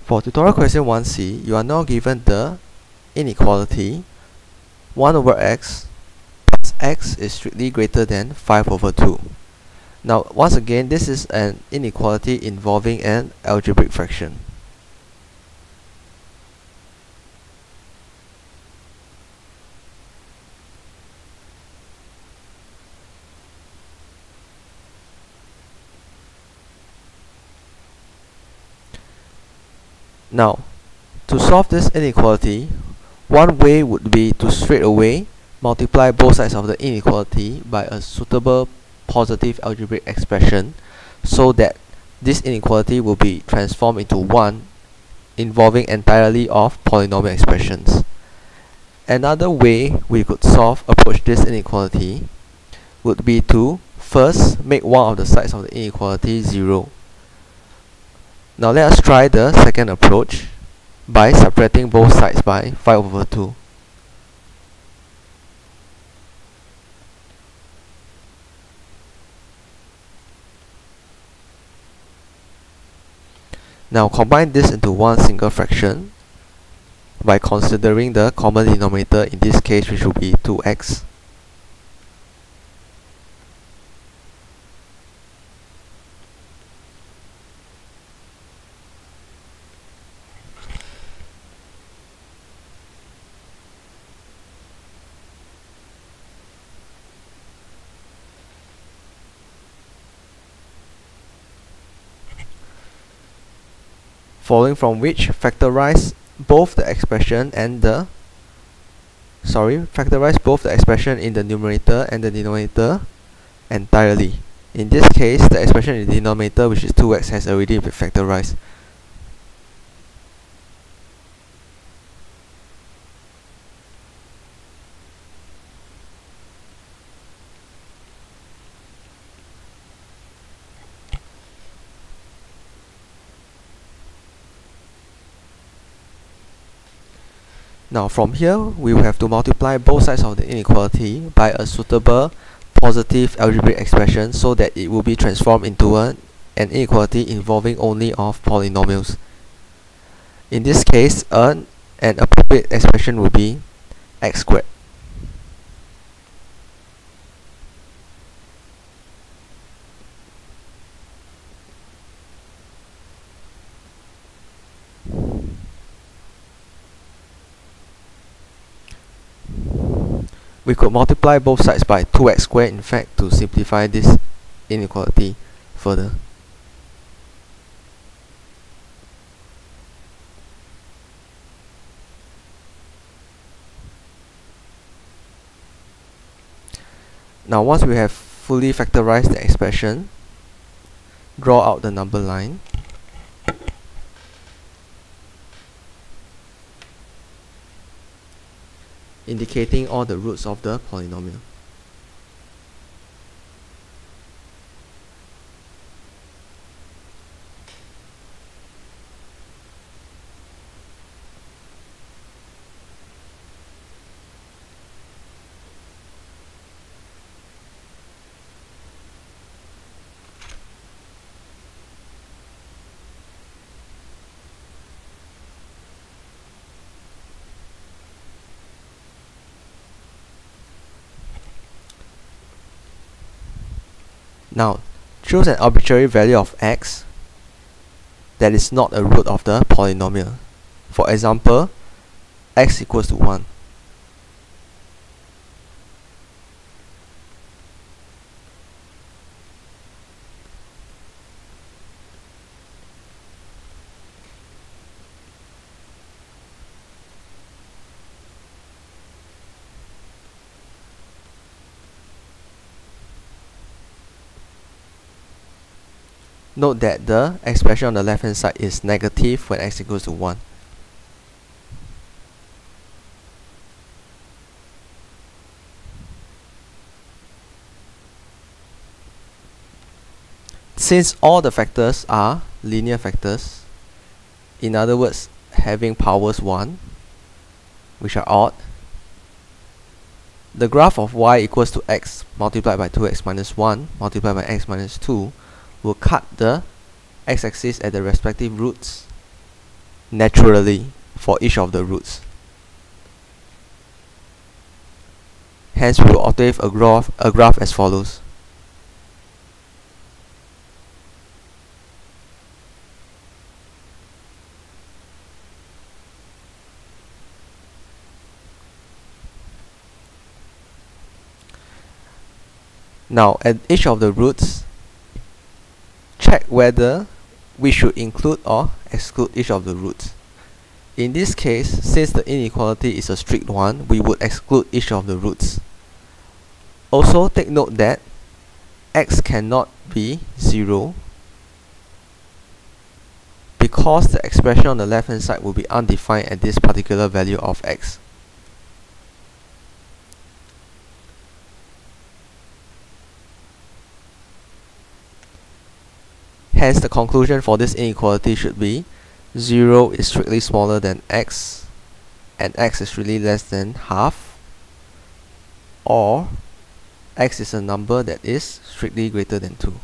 For tutorial question 1c, you are now given the inequality 1 over x plus x is strictly greater than 5 over 2. Now, once again, this is an inequality involving an algebraic fraction. Now, to solve this inequality, one way would be to straight away multiply both sides of the inequality by a suitable positive algebraic expression so that this inequality will be transformed into one involving entirely of polynomial expressions. Another way we could approach this inequality would be to first make one of the sides of the inequality 0. Now let us try the second approach by subtracting both sides by 5 over 2. Now combine this into one single fraction by considering the common denominator, in this case which will be 2x. Following from which, factorize both the expression in the numerator and the denominator entirely. In this case, the expression in the denominator, which is 2x, has already been factorized. Now from here, we will have to multiply both sides of the inequality by a suitable positive algebraic expression so that it will be transformed into an inequality involving only of polynomials. In this case, an appropriate expression will be x squared. We could multiply both sides by 2x squared, in fact, to simplify this inequality further. Now once we have fully factorized the expression, draw out the number line. Indicating all the roots of the polynomial. Now, choose an arbitrary value of x that is not a root of the polynomial. For example, x equals to 1. Note that the expression on the left hand side is negative when x equals to 1. Since all the factors are linear factors, in other words, having powers 1, which are odd, the graph of y equals to x multiplied by 2x minus 1 multiplied by x minus 2 will cut the x-axis at the respective roots naturally for each of the roots. Hence, we will obtain a graph as follows. Now, at each of the roots, check whether we should include or exclude each of the roots. In this case, since the inequality is a strict one, we would exclude each of the roots. Also, take note that x cannot be 0 because the expression on the left hand side will be undefined at this particular value of x. Hence, the conclusion for this inequality should be 0 is strictly smaller than x and x is really less than half, or x is a number that is strictly greater than 2.